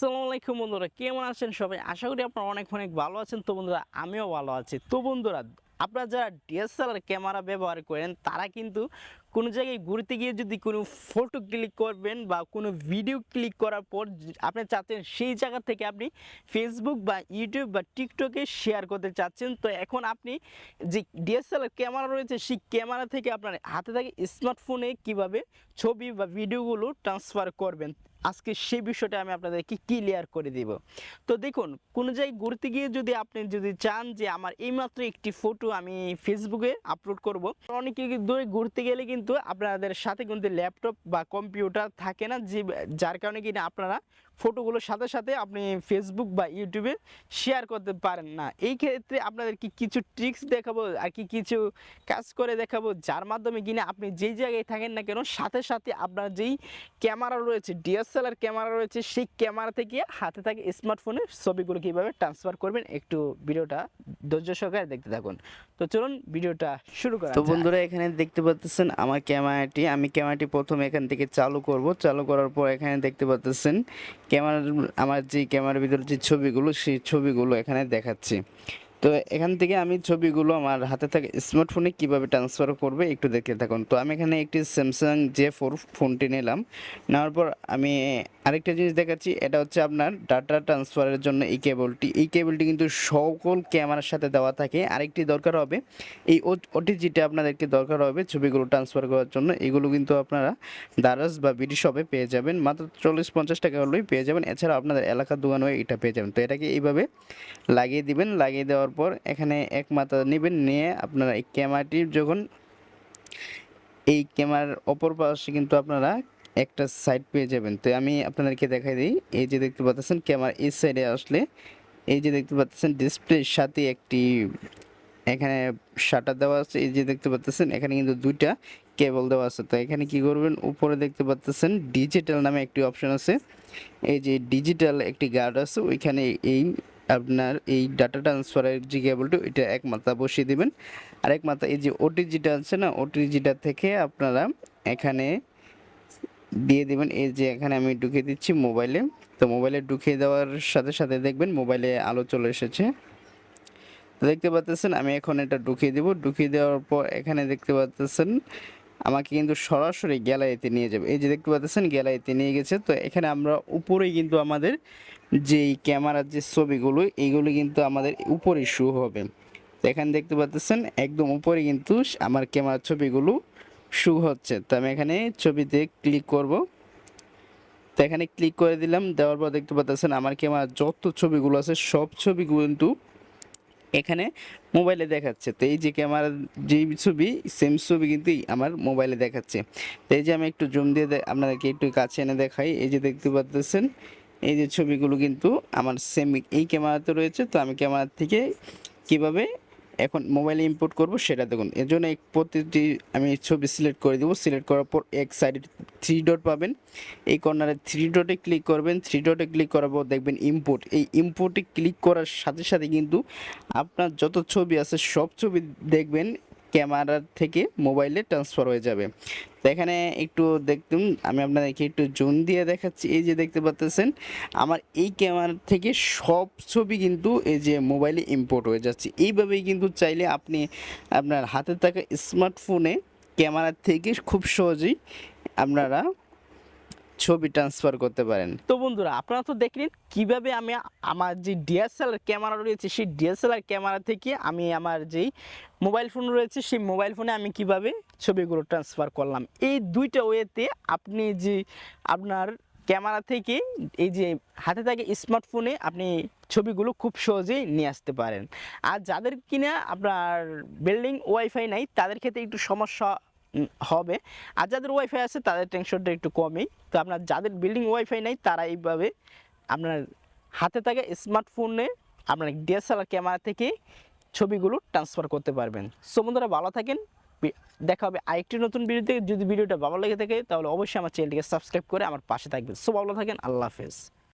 আসসালামু আলাইকুম বন্ধুরা, কেমন আছেন সবাই? আশা করি আপনারা অনেক অনেক ভালো আছেন। তো বন্ধুরা, আমিও ভালো আছি। তো বন্ধুরা, আপনারা যারা ডিএসএলআর ক্যামেরা ব্যবহার করেন তারা কিন্তু কোনো জায়গায় ঘুরতে গিয়ে যদি কোনো ফটো ক্লিক করবেন বা কোনো ভিডিও ক্লিক করার পর আপনি চাচ্ছেন সেই জায়গা থেকে আপনি ফেসবুক বা ইউটিউব বা টিকটকে শেয়ার করতে চাচ্ছেন। তো এখন আপনি যে ডিএসএলআর ক্যামেরা রয়েছে সেই ক্যামেরা থেকে আপনার হাতে থাকে স্মার্টফোনে কিভাবে ছবি বা ভিডিওগুলো ট্রান্সফার করবেন, আজকে সেই বিষয়টা আমি আপনাদেরকে ক্লিয়ার করে দিব। তো দেখুন, কোনো জায়গায় ঘুরতে গিয়ে যদি আপনি চান যে আমার এইমাত্র একটি ফটো আমি ফেসবুকে আপলোড করব, অনেকে দূরে ঘুরতে গেলে কিন্তু আপনাদের সাথে কিন্তু ল্যাপটপ বা কম্পিউটার থাকে না, যার কারণে কিনা আপনারা ফটোগুলোর সাথে সাথে আপনি ফেসবুক বা ইউটিউবে শেয়ার করতে পারেন না। এই ক্ষেত্রে আপনাদেরকে কিছু ট্রিক্স দেখাবো আর কিছু কাজ করে দেখাবো, যার মাধ্যমে কিনা আপনি যেই জায়গায় থাকেন না কেন সাথে সাথে আপনার যেই ক্যামেরা রয়েছে, ডিএসএলআর ক্যামেরা রয়েছে, সেই ক্যামেরা থেকে হাতে থাকে স্মার্টফোনের ছবিগুলো কীভাবে ট্রান্সফার করবেন, একটু ভিডিওটা ধৈর্য সহকারে দেখতে থাকুন। তো চলুন ভিডিওটা শুরু করা তো যাক। বন্ধুরা, এখানে দেখতে পাচ্ছেন আমার ক্যামেরাটি প্রথমে এখান থেকে চালু করব। চালু করার পর এখানে দেখতে পাচ্ছেন আমার যে ক্যামেরার ভিতরে যে ছবিগুলো, সেই ছবিগুলো এখানে দেখাচ্ছি। তো এখান থেকে আমি ছবিগুলো আমার হাতে থাকা স্মার্টফোনে কিভাবে ট্রান্সফার করবে একটু দেখতে থাকুন। তো আমি এখানে একটি স্যামসাং J4 ফোনটি নিলাম। নেওয়ার পর আমি আরেকটা জিনিস দেখাচ্ছি, এটা হচ্ছে আপনার ডাটা ট্রান্সফারের জন্য এই কেবলটি কিন্তু সকল ক্যামেরার সাথে দেওয়া থাকে। আরেকটি দরকার হবে, এই ওটিজিটা আপনাদেরকে দরকার হবে ছবিগুলো ট্রান্সফার করার জন্য। এগুলো কিন্তু আপনারা দারাজ বা বিডি শপে পেয়ে যাবেন, মাত্র 40-50 টাকা হলেই পেয়ে যাবেন। এছাড়া আপনাদের এলাকার দোকানে এটা পেয়ে যাবেন। তো এটাকে এইভাবে লাগিয়ে দিবেন। লাগিয়ে দেওয়ার পর এখানে এক মাথা নেবেন, নিয়ে আপনারা এই ক্যামেরাটি যখন এই ক্যামেরার অপর পাশে কিন্তু আপনারা একটা সাইড পেয়ে যাবেন। তো আমি আপনাদেরকে দেখাই দিই। এই যে দেখতে পাচ্ছেন ক্যামেরা এই সাইডে আসলে এই যে দেখতে পাচ্ছেন ডিসপ্লের সাথে একটি এখানে শাটার দেওয়া আছে। এই যে দেখতে পাচ্ছেন এখানে কিন্তু দুইটা কেবল দেওয়া আছে। তো এখানে কি করবেন, উপরে দেখতে পাচ্ছেন ডিজিটাল নামে একটি অপশন আছে। এই যে ডিজিটাল একটি গার্ড আছে, ওইখানে আপনার এই ডাটা ট্রান্সফারের যে কেবলটি ওইটা এক মাথা বসিয়ে দিবেন। আর এক মাথা এই যে ওটিজিটা আছে না, ওটিজিটা থেকে আপনারা এখানে দিয়ে দিবেন। এই যে এখানে আমি ঢুকিয়ে দিচ্ছি মোবাইলে। তো মোবাইলে ঢুকিয়ে দেওয়ার সাথে সাথে দেখবেন মোবাইলে আলো চলে এসেছে। দেখতে পাচ্ছেন আমি এখন এটা ঢুকিয়ে দেব। ঢুকিয়ে দেওয়ার পর এখানে দেখতে পাচ্ছেন আমাকে কিন্তু সরাসরি গ্যালারিতে নিয়ে যাবে। এই যে দেখতে পাচ্ছেন গ্যালারিতে নিয়ে গেছে। তো এখানে আমরা উপরেই কিন্তু আমাদের যেই ক্যামেরার যে ছবিগুলো এইগুলো কিন্তু আমাদের উপরেই শো হবে। তো এখানে দেখতে পাচ্ছেন একদম উপরে কিন্তু আমার ক্যামেরার ছবিগুলো শো হচ্ছে। তো আমি এখানে ছবিতে ক্লিক করব। তো এখানে ক্লিক করে দিলাম। দেওয়ার পর দেখতে পাচ্ছেন আমার ক্যামেরার যত ছবিগুলো আছে সব ছবিগুলো কিন্তু এখানে মোবাইলে দেখাচ্ছে। তো এই যে ক্যামেরার যেই ছবি সেম ছবি কিন্তু আমার মোবাইলে দেখাচ্ছে। তো এই যে আমি একটু জুম দিয়ে আপনাদেরকে একটু কাছে এনে দেখাই। এই যে দেখতে পাচ্ছেন এই যে ছবিগুলো কিন্তু আমার সেম এই ক্যামেরাতে রয়েছে। তো আমি ক্যামেরা থেকে কিভাবে এখন মোবাইলে ইম্পোর্ট করব সেটা দেখুন। এর জন্য প্রতিটি আমি ছবি সিলেক্ট করে দেবো। সিলেক্ট করার পর এক সাইডে 3 ডট পাবেন, এই কর্নারে 3 ডটে ক্লিক করবেন। 3 ডটে ক্লিক করার পর দেখবেন ইম্পোর্ট। এই ইম্পোর্টে ক্লিক করার সাথে সাথে কিন্তু আপনার যত ছবি আছে সব ছবি দেখবেন ক্যামেরার থেকে মোবাইলে ট্রান্সফার হয়ে যাবে। তো এখানে একটু দেখুন, আমি আপনাদেরকে একটু জুম দিয়ে দেখাচ্ছি। এই যে দেখতে পাচ্ছেন আমার এই ক্যামেরা থেকে সব ছবি কিন্তু এই যে মোবাইলে ইম্পোর্ট হয়ে যাচ্ছে। এইভাবেই কিন্তু চাইলে আপনি আপনার হাতে থাকা স্মার্টফোনে ক্যামেরা থেকে খুব সহজেই আপনারা ছবি ট্রান্সফার করতে পারেন। তো বন্ধুরা, আপনারা তো দেখলেন কিভাবে আমি আমার যে ডিএসএলআর ক্যামেরা রয়েছে সেই ডিএসএলআর ক্যামেরা থেকে আমি আমার যেই মোবাইল ফোন রয়েছে সেই মোবাইল ফোনে আমি কিভাবে ছবিগুলো ট্রান্সফার করলাম। এই দুইটা ওয়েতে আপনি যে আপনার ক্যামেরা থেকে এই যে হাতে থাকে স্মার্টফোনে আপনি ছবিগুলো খুব সহজেই নিয়ে আসতে পারেন। আর যাদের কিনা আপনার বিল্ডিং ওয়াইফাই নাই তাদের ক্ষেত্রে একটু সমস্যা হবে। আর যাদের ওয়াইফাই আছে তাদের টেনশনটা একটু কমই। তো আপনার যাদের বিল্ডিং ওয়াইফাই নাই তারা এইভাবে আপনার হাতে থাকা স্মার্টফোনে আপনার ডিএসএলআর ক্যামেরা থেকে ছবিগুলো ট্রান্সফার করতে পারবেন। সো বন্ধুরা, ভালো থাকেন। দেখা হবে আরেকটি নতুন ভিডিওতে। যদি ভিডিওটা ভালো লেগে থাকে তাহলে অবশ্যই আমার চ্যানেলটিকে সাবস্ক্রাইব করে আমার পাশে থাকবেন। সো ভালো থাকেন, আল্লাহ হাফেজ।